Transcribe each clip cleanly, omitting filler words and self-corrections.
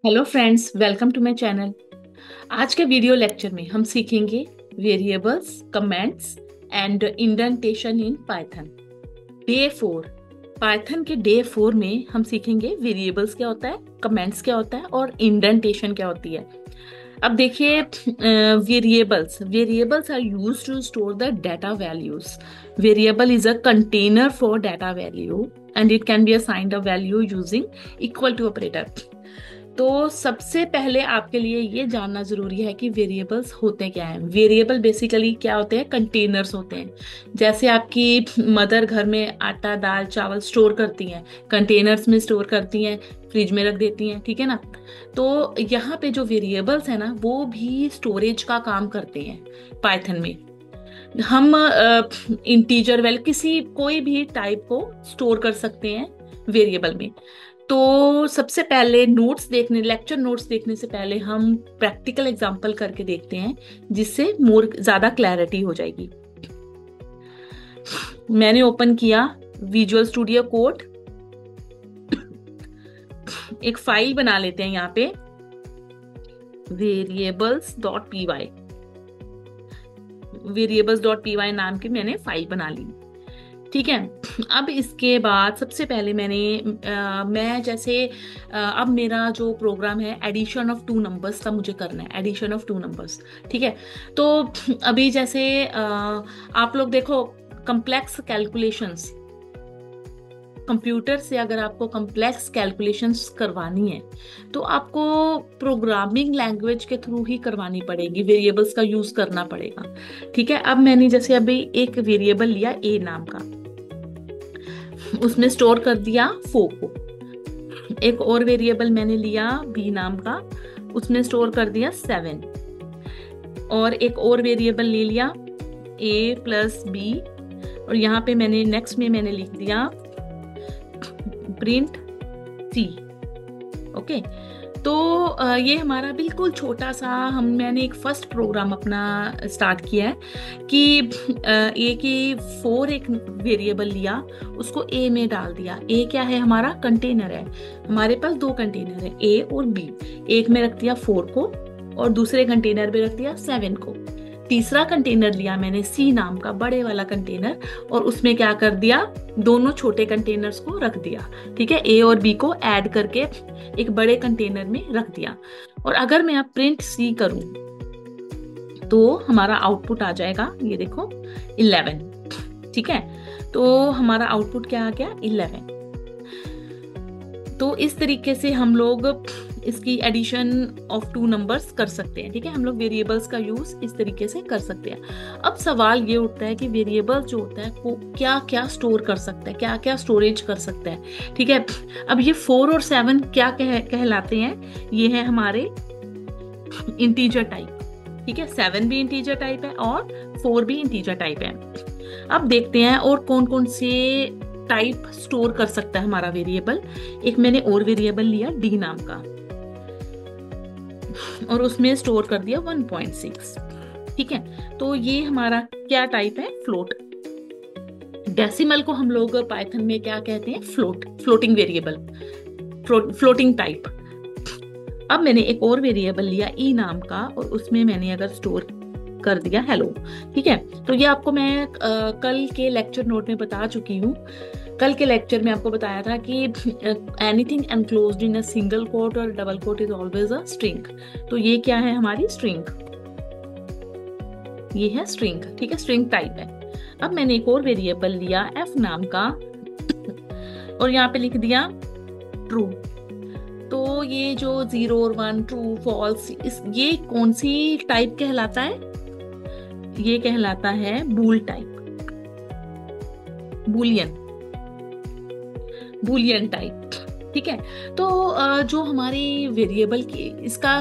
Hello friends, welcome to my channel. आज के video lecture में हम सीखेंगे variables, comments and indentation in Python. Day 4, Python के डे 4 में हम सीखेंगे वेरिएबल्स क्या होता है, कमेंट्स क्या होता है और इंडेंटेशन क्या होती है। अब देखिए, variables variables are used to store the data values. Variable is a container for data value and it can be assigned a value using equal to operator. तो सबसे पहले आपके लिए ये जानना जरूरी है कि वेरिएबल्स होते क्या हैं। वेरिएबल बेसिकली क्या होते हैं, कंटेनर्स होते हैं। जैसे आपकी मदर घर में आटा दाल चावल स्टोर करती हैं, कंटेनर्स में स्टोर करती हैं, फ्रिज में रख देती हैं, ठीक है ना। तो यहाँ पे जो वेरिएबल्स है ना, वो भी स्टोरेज का काम करते हैं पाइथन में। हम इंटीजर वैल्यू किसी कोई भी टाइप को स्टोर कर सकते हैं वेरिएबल में। तो सबसे पहले लेक्चर नोट्स देखने से पहले हम प्रैक्टिकल एग्जांपल करके देखते हैं, जिससे मोर ज्यादा क्लैरिटी हो जाएगी। मैंने ओपन किया विजुअल स्टूडियो कोड। एक फाइल बना लेते हैं यहाँ पे, variables.py नाम की मैंने फाइल बना ली, ठीक है। अब इसके बाद सबसे पहले मैं जैसे अब मेरा जो प्रोग्राम है एडिशन ऑफ टू नंबर्स का मुझे करना है, एडिशन ऑफ टू नंबर्स, ठीक है। तो अभी जैसे आप लोग देखो, कम्प्लेक्स कैलकुलेशंस, कंप्यूटर से अगर आपको कम्प्लेक्स कैलकुलेशंस करवानी है तो आपको प्रोग्रामिंग लैंग्वेज के थ्रू ही करवानी पड़ेगी, वेरिएबल्स का यूज करना पड़ेगा, ठीक है। अब मैंने जैसे अभी एक वेरिएबल लिया ए नाम का, उसमें स्टोर कर दिया 4 को। एक और वेरिएबल मैंने लिया बी नाम का, उसमें स्टोर कर दिया 7। और एक और वेरिएबल ले लिया a प्लस बी, और यहाँ पे नेक्स्ट में मैंने लिख दिया प्रिंट सी। ओके, तो ये हमारा बिल्कुल छोटा सा मैंने एक फर्स्ट प्रोग्राम अपना स्टार्ट किया है कि ए की 4 एक वेरिएबल लिया, उसको ए में डाल दिया। ए क्या है, हमारा कंटेनर है। हमारे पास 2 कंटेनर है, ए और बी। एक में रख दिया 4 को और दूसरे कंटेनर में रख दिया 7 को। तीसरा कंटेनर लिया मैंने सी नाम का बड़े वाला कंटेनर, और उसमें क्या कर दिया, दोनों छोटे कंटेनर्स को रख दिया, ठीक है। ए और बी को ऐड करके एक बड़े कंटेनर में रख दिया। और अगर मैं अब प्रिंट सी करूं तो हमारा आउटपुट आ जाएगा, ये देखो 11, ठीक है। तो हमारा आउटपुट क्या आ गया, 11। तो इस तरीके से हम लोग इसकी एडिशन ऑफ टू नंबर्स कर सकते हैं, ठीक है। हम लोग वेरिएबल्स का यूज इस तरीके से कर सकते हैं। अब सवाल ये उठता है कि वेरिएबल जो होता है वो क्या क्या स्टोर कर सकता है, क्या क्या स्टोरेज कर सकता है, ठीक है। अब ये 4 और 7 क्या कहलाते हैं, ये है हमारे इंटीजर टाइप, ठीक है। 7 भी इंटीजर टाइप है और 4 भी इंटीजर टाइप है। अब देखते हैं और कौन कौन से टाइप स्टोर कर सकता है हमारा वेरिएबल। एक मैंने और वेरिएबल लिया डी नाम का, और उसमें स्टोर कर दिया 1.6, ठीक है। तो ये हमारा क्या टाइप है, फ्लोट। डेसिमल को हम लोग पाइथन में क्या कहते हैं, फ्लोटिंग वेरिएबल, फ्लोटिंग टाइप। अब मैंने एक और वेरिएबल लिया ई नाम का, और उसमें मैंने अगर स्टोर कर दिया हेलो, ठीक है। तो ये आपको मैं कल के लेक्चर नोट में बता चुकी हूँ। कल के लेक्चर में आपको बताया था कि anything enclosed in a single quote और double quote is always a string. तो ये क्या है, हमारी स्ट्रिंग, ये है स्ट्रिंग, ठीक है, स्ट्रिंग टाइप है। अब मैंने एक और वेरिएबल लिया एफ नाम का, और यहाँ पे लिख दिया ट्रू। तो ये जो 0 और 1, ट्रू फॉल्स, ये कौन सी टाइप कहलाता है, ये कहलाता है बूल टाइप, बुलियन टाइप, ठीक है। तो जो हमारी वेरिएबल की इसका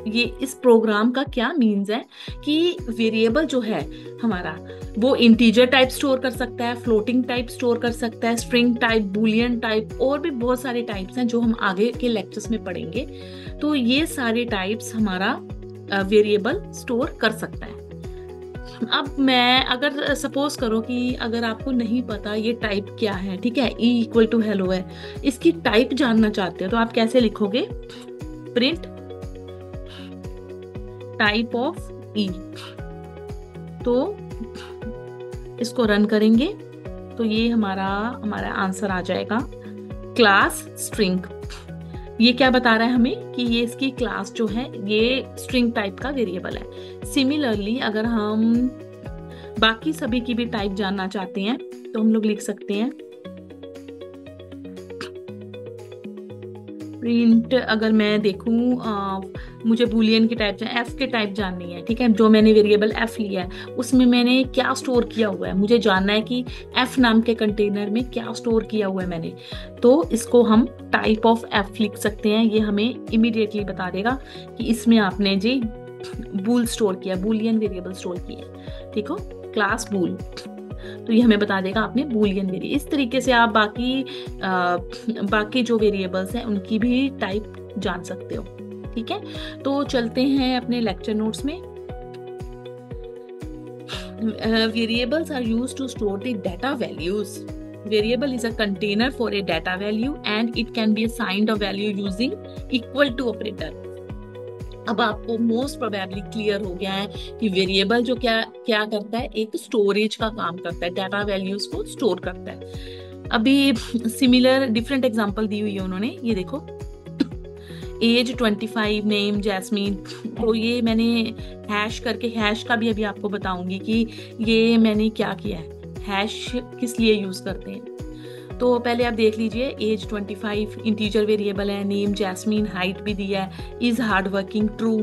ये इस प्रोग्राम का क्या मीन्स है कि वेरिएबल जो है हमारा वो इंटीजर टाइप स्टोर कर सकता है, फ्लोटिंग टाइप स्टोर कर सकता है, स्ट्रिंग टाइप, बुलियन टाइप, और भी बहुत सारे टाइप्स हैं जो हम आगे के लेक्चर्स में पढ़ेंगे। तो ये सारे टाइप्स हमारा वेरिएबल स्टोर कर सकता है। अब मैं अगर सपोज करो कि अगर आपको नहीं पता ये टाइप क्या है, ठीक है, ई इक्वल टू हेलो है, इसकी टाइप जानना चाहते हो तो आप कैसे लिखोगे? प्रिंट टाइप ऑफ ई। तो इसको रन करेंगे तो ये हमारा आंसर आ जाएगा क्लास स्ट्रिंग। ये क्या बता रहा है हमें कि ये इसकी क्लास जो है ये स्ट्रिंग टाइप का वेरिएबल है। सिमिलरली अगर हम बाकी सभी की भी टाइप जानना चाहते हैं तो हम लोग लिख सकते हैं प्रिंट, अगर मैं देखूं मुझे बूलियन की टाइप एफ के टाइप जाननी है, ठीक है, जो मैंने वेरिएबल एफ लिया है उसमें मैंने क्या स्टोर किया हुआ है, मुझे जानना है कि एफ नाम के कंटेनर में क्या स्टोर किया हुआ है मैंने, तो इसको हम टाइप ऑफ एफ लिख सकते हैं। ये हमें इमीडिएटली बता देगा कि इसमें आपने जी बूल स्टोर किया, बूलियन वेरिएबल स्टोर किया, ठीक हो, क्लास बूल, तो ये हमें बता देगा आपने बूलियन वेरिएबल। इस तरीके से आप बाकी जो वेरिएबल्स हैं उनकी भी टाइप जान सकते हो, ठीक है। तो चलते हैं अपने लेक्चर नोट्स में। Variables are used to store the data values. Variable is a container for a data value and it can be assigned a value using equal to operator। अब आपको मोस्ट प्रोबेबली क्लियर हो गया है कि variable जो क्या क्या करता है, एक स्टोरेज का काम करता है, डाटा वैल्यूज को स्टोर करता है। अभी सिमिलर डिफरेंट एग्जांपल दी हुई है उन्होंने, ये देखो एज 25, नेम जैस्मीन, तो ये मैंने हैश करके, हैश का भी अभी आपको बताऊंगी कि ये मैंने क्या किया है, हैश किस लिए यूज करते हैं। तो पहले आप देख लीजिए, एज 25 इंटीजर वेरिएबल है, नेम जैस्मीन, हाइट भी दिया है, इज हार्ड वर्किंग ट्रू।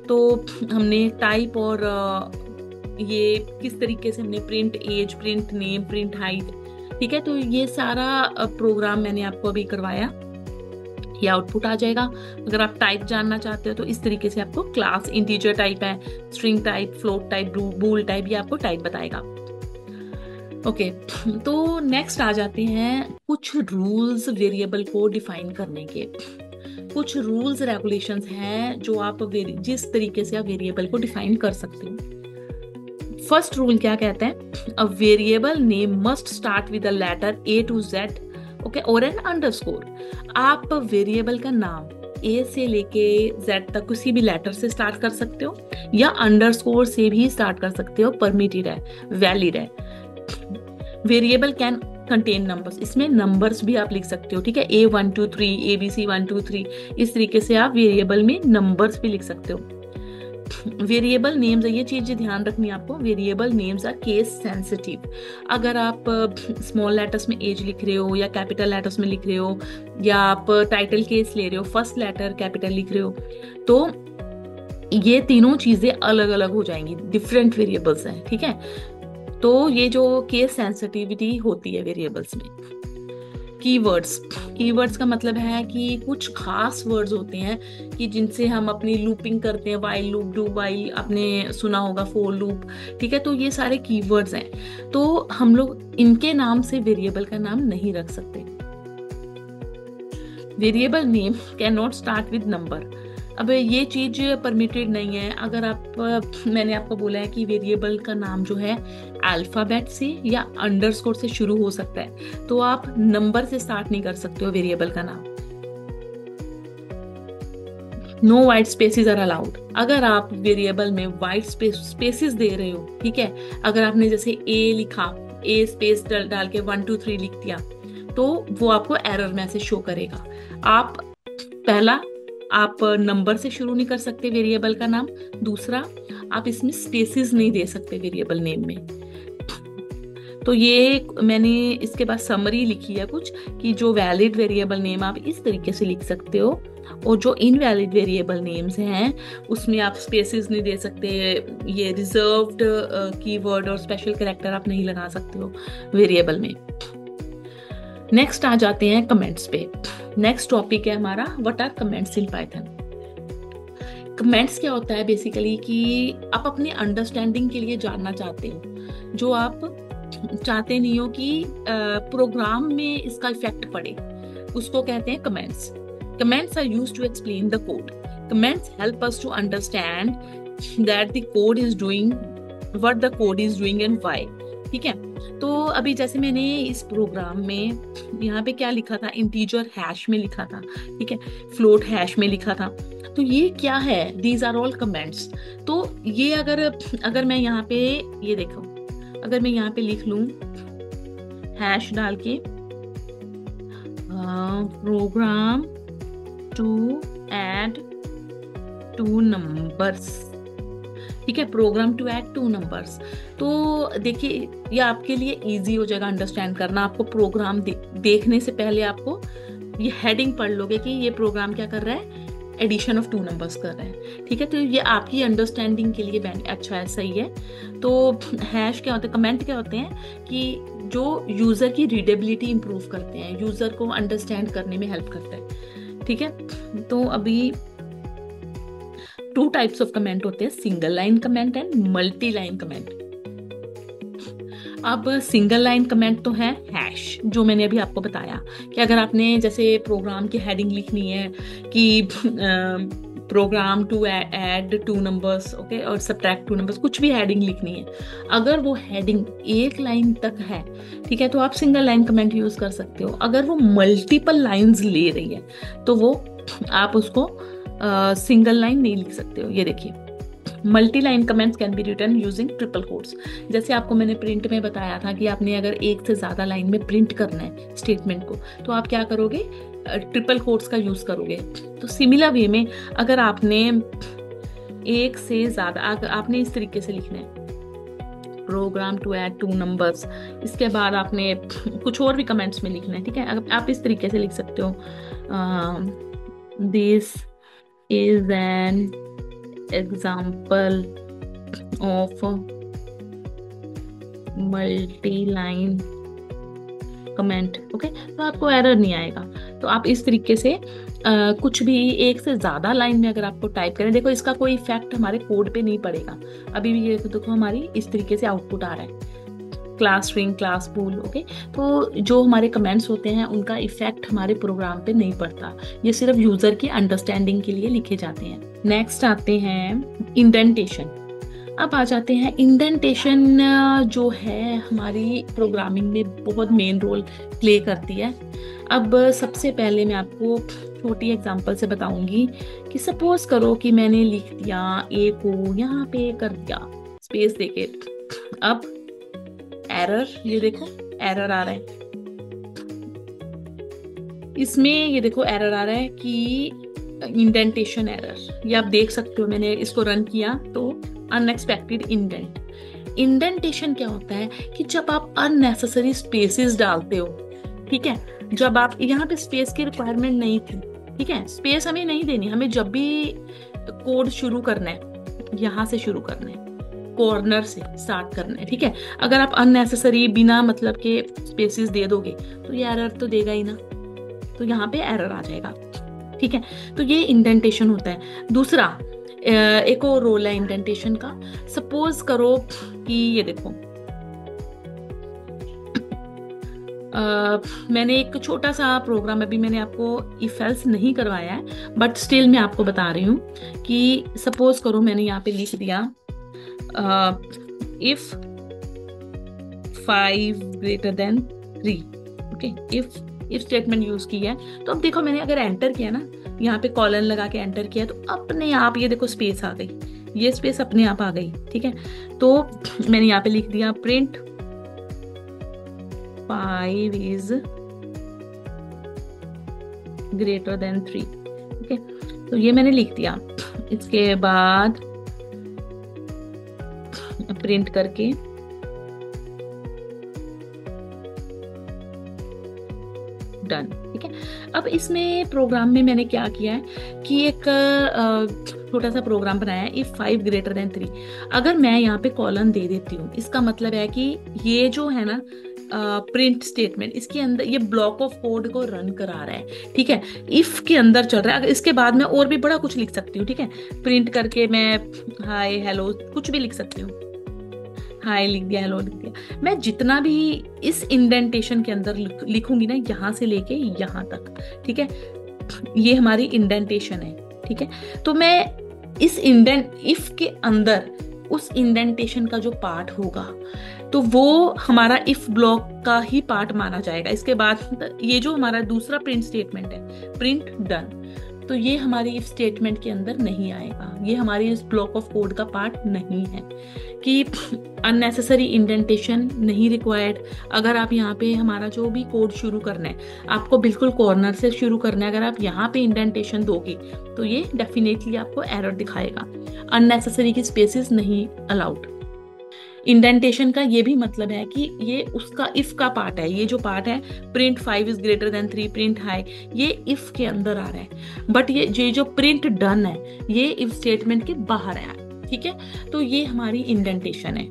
तो हमने टाइप और ये किस तरीके से हमने print age, print name, print height, ठीक है, तो ये सारा प्रोग्राम मैंने आपको अभी करवाया, ये आउटपुट आ जाएगा। अगर आप टाइप जानना चाहते हो तो इस तरीके से आपको क्लास, इंटीजर टाइप है, स्ट्रिंग टाइप, फ्लोट टाइप, बूल टाइप, ये आपको टाइप बताएगा। ओके, तो नेक्स्ट आ जाते हैं कुछ रूल्स वेरिएबल को डिफाइन करने के। कुछ रूल्स रेगुलेशंस हैं जो आप जिस तरीके से आप वेरिएबल को डिफाइन कर सकते हो। फर्स्ट रूल क्या कहता है, a variable name must start with the letter a to z, okay, और एन अंडरस्कोर। आप वेरिएबल का नाम ए से लेके जेड तक किसी भी लेटर से स्टार्ट कर सकते हो या अंडरस्कोर से भी स्टार्ट कर सकते हो, परमिटेड है, वैलिड है। वेरिएबल कैन कंटेन नंबर्स, इसमें नंबर्स भी आप लिख सकते हो, ठीक है, A1 2 3, ABC 1 2 3, इस तरीके से आप वेरिएबल में नंबर्स भी लिख सकते हो। वेरिएबल नेम्स, ये चीज ध्यान रखनी है आपको, variable names are case sensitive. अगर आप स्मॉल लेटर्स में एज लिख रहे हो या कैपिटल लेटर्स में लिख रहे हो या आप टाइटल केस ले रहे हो, फर्स्ट लेटर कैपिटल लिख रहे हो, तो ये तीनों चीजें अलग अलग हो जाएंगी, डिफरेंट वेरिएबल्स हैं, ठीक है। तो ये जो केस सेंसिटिविटी होती है वेरिएबल्स में। कीवर्ड्स का मतलब है कि कुछ खास वर्ड्स होते हैं कि जिनसे हम अपनी लूपिंग करते हैं, वाइल लूप, डू वाइल, आपने सुना होगा, फोर लूप, ठीक है, तो ये सारे कीवर्ड्स हैं। तो हम लोग इनके नाम से वेरिएबल का नाम नहीं रख सकते। Variable name can not start with number. अब ये चीज परमिटेड नहीं है। अगर मैंने आपको बोला है कि वेरिएबल का नाम जो है अल्फाबेट से या अंडरस्कोर से शुरू हो सकता है, तो आप नंबर से स्टार्ट नहीं कर सकते हो वेरिएबल का नाम। No white spaces are allowed. अगर आप वेरिएबल में वाइट स्पेसेस दे रहे हो, ठीक है, अगर आपने जैसे ए लिखा, ए स्पेस डाल के 1 2 3 लिख दिया, तो वो आपको एरर मैसेज शो करेगा। आप नंबर से शुरू नहीं कर सकते वेरिएबल का नाम। दूसरा, आप इसमें स्पेसेस नहीं दे सकते वेरिएबल नेम में। तो ये मैंने इसके बाद समरी लिखी है कुछ कि जो वैलिड वेरिएबल नेम आप इस तरीके से लिख सकते हो, और जो इनवैलिड वेरिएबल नेम्स हैं उसमें आप स्पेसेस नहीं दे सकते, ये रिजर्व्ड कीवर्ड और स्पेशल कैरेक्टर आप नहीं लगा सकते हो वेरिएबल में। नेक्स्ट आ जाते हैं कमेंट्स पे। नेक्स्ट टॉपिक है हमारा what are comments in Python. Comments क्या होता है बेसिकली कि आप अपनी अंडरस्टैंडिंग के लिए जानना चाहते हो, जो आप चाहते नहीं हो कि प्रोग्राम में इसका इफेक्ट पड़े, उसको कहते हैं comments. Comments are used to explain the code. Comments help us to understand that the code is doing what the code is doing and why. ठीक है, तो अभी जैसे मैंने इस प्रोग्राम में यहाँ पे क्या लिखा था, इंटीजर हैश में लिखा था, ठीक है, फ्लोट हैश में लिखा था। तो ये क्या है, दीज आर ऑल कमेंट्स। तो ये अगर मैं यहाँ पे, ये देखो, अगर मैं यहाँ पे लिख लूं हैश डाल के प्रोग्राम टू ऐड 2 नंबर्स, ठीक है, प्रोग्राम टू ऐड 2 नंबर्स, तो देखिए ये आपके लिए इजी हो जाएगा अंडरस्टैंड करना। आपको प्रोग्राम देखने से पहले आपको ये हेडिंग पढ़ लोगे कि ये प्रोग्राम क्या कर रहा है, एडिशन ऑफ 2 नंबर्स कर रहा है। ठीक है, तो ये आपकी अंडरस्टैंडिंग के लिए अच्छा है, सही है। तो हैश क्या होते हैं, कमेंट क्या होते हैं कि जो यूजर की रीडेबिलिटी इंप्रूव करते हैं, यूजर को अंडरस्टैंड करने में हेल्प करता है। ठीक है, तो अभी 2 टाइप्स ऑफ कमेंट होते हैं, single line comment and multi line comment. अब सिंगल लाइन कमेंट तो है हैश, जो मैंने अभी आपको बताया कि अगर आपने जैसे प्रोग्राम की हेडिंग लिखनी है कि program to add 2 numbers, okay, और सब्ट्रैक्ट 2 नंबर्स, कुछ भी हेडिंग लिखनी है, अगर वो हेडिंग 1 लाइन तक है, ठीक है, तो आप सिंगल लाइन कमेंट यूज कर सकते हो। अगर वो मल्टीपल लाइंस ले रही है तो वो आप उसको सिंगल लाइन नहीं लिख सकते हो। ये देखिए, multi line comments can be written using triple quotes. जैसे आपको मैंने प्रिंट में बताया था कि आपने अगर एक से ज्यादा लाइन में प्रिंट करना है स्टेटमेंट को, तो आप क्या करोगे, ट्रिपल कोट्स का यूज करोगे। तो सिमिलर वे में अगर आपने एक से ज्यादा, आपने इस तरीके से लिखना है प्रोग्राम टू ऐड 2 नंबर्स, इसके बाद आपने कुछ और भी कमेंट्स में लिखना है, ठीक है, आप इस तरीके से लिख सकते हो, this is an example of multi-line comment, okay, तो आपको एरर नहीं आएगा। तो आप इस तरीके से कुछ भी एक से ज्यादा लाइन में अगर आपको टाइप करें, देखो इसका कोई इफेक्ट हमारे कोड पे नहीं पड़ेगा। अभी भी ये देखो हमारी इस तरीके से आउटपुट आ रहा है, class string, class pool, okay. तो जो हमारे कमेंट्स होते हैं उनका इफेक्ट हमारे प्रोग्राम पे नहीं पड़ता, ये सिर्फ यूजर की अंडरस्टैंडिंग के लिए लिखे जाते हैं। नेक्स्ट आते हैं इंडेंटेशन। अब आ जाते हैं इंडेंटेशन, जो है हमारी प्रोग्रामिंग में बहुत मेन रोल प्ले करती है। अब सबसे पहले मैं आपको छोटी एग्जांपल से बताऊंगी कि सपोज करो कि मैंने लिख दिया ए को यहाँ पे कर दिया स्पेस देके, अब एरर, ये देखो एरर आ रहा है इसमें, ये देखो एरर आ रहा है कि इंडेंटेशन एरर, ये आप देख सकते हो। मैंने इसको रन किया तो अनएक्सपेक्टेड इंडेंट। इंडेंटेशन क्या होता है कि जब आप अननेसेसरी स्पेसेस डालते हो, ठीक है, जब आप यहाँ पे स्पेस की रिक्वायरमेंट नहीं थी, ठीक है, स्पेस हमें नहीं देनी, हमें जब भी कोड शुरू करना है यहाँ से शुरू करना है, कॉर्नर से स्टार्ट करना है, ठीक है। अगर आप अननेसेसरी बिना मतलब के स्पेसेस दे दोगे तो ये एरर तो देगा ही ना, तो यहाँ पे एरर आ जाएगा, ठीक है। तो ये इंडेंटेशन होता है। दूसरा एक और रोल है इंडेंटेशन का। सपोज करो कि ये देखो मैंने एक छोटा सा प्रोग्राम, अभी मैंने आपको इफ एल्स नहीं करवाया है बट स्टिल मैं आपको बता रही हूँ कि सपोज करो मैंने यहाँ पे लिख दिया if 5 greater than 3, okay, if statement use की है। तो अब देखो मैंने अगर एंटर किया ना, यहाँ पे कॉलन लगा के एंटर किया, तो अपने आप ये देखो स्पेस आ गई, ये स्पेस अपने आप आ गई, ठीक है। तो मैंने यहाँ पे लिख दिया print 5 is greater than 3, okay, तो ये मैंने लिख दिया। इसके बाद प्रिंट करके डन, ठीक है। अब इसमें प्रोग्राम में मैंने क्या किया है कि एक छोटा सा प्रोग्राम बनाया है, इफ 5 greater than 3। अगर मैं यहाँ पे कॉलन दे देती हूँ, इसका मतलब है कि ये जो है ना प्रिंट स्टेटमेंट, इसके अंदर ये ब्लॉक ऑफ कोड को रन करा रहा है, ठीक है, इफ के अंदर चल रहा है। अगर इसके बाद मैं और भी बड़ा कुछ लिख सकती हूँ, ठीक है, प्रिंट करके मैं हाय हेलो कुछ भी लिख सकती हूँ, हाय लिख दिया, हेलो लिख दिया। मैं जितना भी इस इंडेंटेशन के अंदर लिखूंगी ना, यहाँ से लेके यहाँ तक, ठीक है, ये हमारी इंडेंटेशन है, ठीक है। तो मैं इस इंडेंट इफ के अंदर उस इंडेंटेशन का जो पार्ट होगा तो वो हमारा इफ ब्लॉक का ही पार्ट माना जाएगा। इसके बाद ये जो हमारा दूसरा प्रिंट स्टेटमेंट है, प्रिंट डन, तो ये हमारी इफ स्टेटमेंट के अंदर नहीं आएगा, ये हमारी इस ब्लॉक ऑफ कोड का पार्ट नहीं है कि अननेसेसरी इंडेंटेशन नहीं रिक्वायर्ड। अगर आप यहाँ पे हमारा जो भी कोड शुरू करना है, आपको बिल्कुल कॉर्नर से शुरू करना है, अगर आप यहाँ पे इंडेंटेशन दोगे तो ये डेफिनेटली आपको एरर दिखाएगा। अननेसेसरी की स्पेसेस नहीं अलाउड। इंडेंटेशन का ये भी मतलब है कि ये उसका इफ का पार्ट है, ये जो पार्ट है print 5 is greater than 3, print high, ये इफ के अंदर आ रहा है, बट ये जो प्रिंट डन है ये इफ स्टेटमेंट के बाहर है। ठीक है, तो ये हमारी इंडेंटेशन है।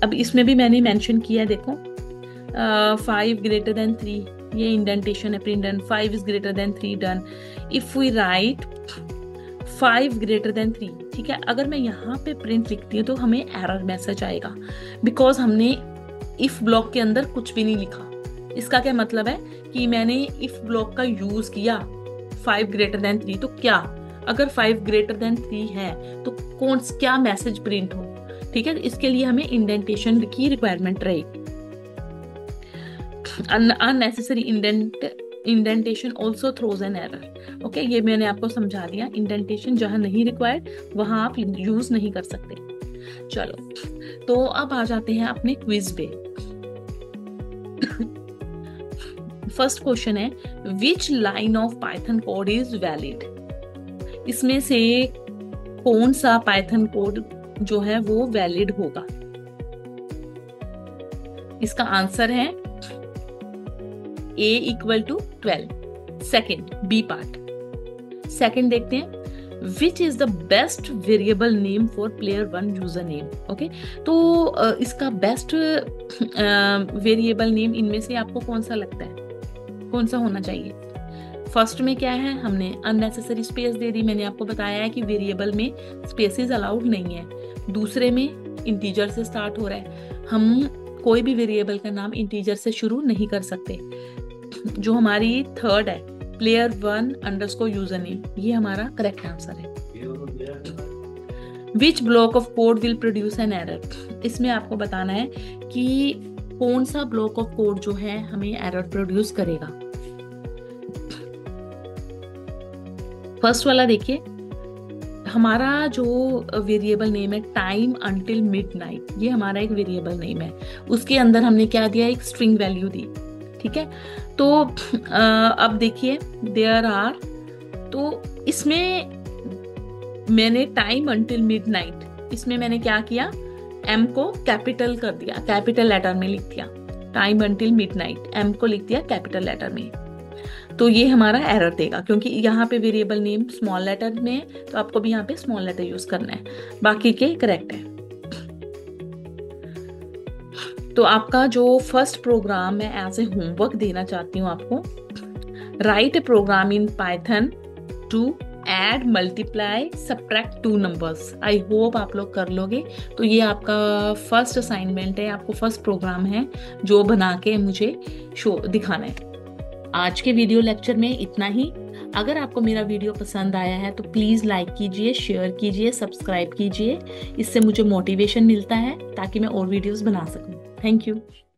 अब इसमें भी मैंने मेंशन किया है, देखो 5 ग्रेटर देन 3, ये इंडेंटेशन है, print done, 5 is greater than 3 done. If we write 5 greater than 3, ठीक है, अगर मैं यहाँ पे प्रिंट लिखती हूँ तो हमें एरर मैसेज आएगा, बिकॉज हमने इफ ब्लॉक के अंदर कुछ भी नहीं लिखा। इसका क्या मतलब है कि मैंने इफ ब्लॉक का यूज किया 5 ग्रेटर देन 3, तो क्या अगर 5 ग्रेटर देन 3 है तो क्या मैसेज प्रिंट हो। ठीक है, इसके लिए हमें इंडेंटेशन की रिक्वायरमेंट रहेगी। Unnecessary indentation also throws an error. Okay, ये मैंने आपको समझा दिया, इंडेंटेशन जहां नहीं रिक्वायर्ड वहां आप यूज नहीं कर सकते। चलो, तो अब आ जाते हैं अपने क्विज पे। फर्स्ट क्वेश्चन है, which line of Python code is valid. इसमें से कौन सा पाइथन कोड जो है वो वैलिड होगा। इसका आंसर है A equal to 12। Second, b part. Second देखते हैं, which is the best variable name for player 1 user name. Okay, तो इसका बेस्ट वेरिएबल नेम इनमें से आपको कौन सा लगता है, कौन सा होना चाहिए। फर्स्ट में क्या है, हमने अननेसेसरी स्पेस दे दी, मैंने आपको बताया है कि वेरिएबल में स्पेसेस अलाउड नहीं है। दूसरे में इंटीजर से स्टार्ट हो रहा है, हम कोई भी वेरिएबल का नाम इंटीजर से शुरू नहीं कर सकते। जो हमारी थर्ड है, प्लेयर 1 अंडरस्कोर यूजर नेम, ये हमारा करेक्ट आंसर है। Which block of code will produce an error. इसमें आपको बताना है कि कौन सा ब्लॉक ऑफ कोड जो है हमें एरर प्रोड्यूस करेगा। फर्स्ट वाला देखिए, हमारा जो वेरिएबल नेम है टाइम अंटिल मिडनाइट, ये हमारा एक वेरिएबल नेम है, उसके अंदर हमने क्या दिया, एक स्ट्रिंग वैल्यू दी। ठीक है, तो अब देखिए देयर आर, तो इसमें मैंने टाइम अंटिल मिडनाइट, इसमें मैंने क्या किया, एम को कैपिटल कर दिया, कैपिटल लेटर में लिख दिया। टाइम अंटिल मिडनाइट, एम को लिख दिया कैपिटल लेटर में, तो ये हमारा एरर देगा, क्योंकि यहाँ पे वेरिएबल नेम स्मॉल लेटर में है, तो आपको भी यहाँ पे स्मॉल लेटर यूज करना है, बाकी के करेक्ट है। तो आपका जो फर्स्ट प्रोग्राम मैं एज ए होमवर्क देना चाहती हूँ आपको, write a program in Python to add multiply subtract 2 numbers. I hope आप लोग कर लोगे। तो ये आपका फर्स्ट असाइनमेंट है, आपको फर्स्ट प्रोग्राम है जो बना के मुझे शो दिखाना है। आज के वीडियो लेक्चर में इतना ही। अगर आपको मेरा वीडियो पसंद आया है तो प्लीज़ लाइक कीजिए, शेयर कीजिए, सब्सक्राइब कीजिए, इससे मुझे मोटिवेशन मिलता है ताकि मैं और वीडियोस बना सकूं। Thank you.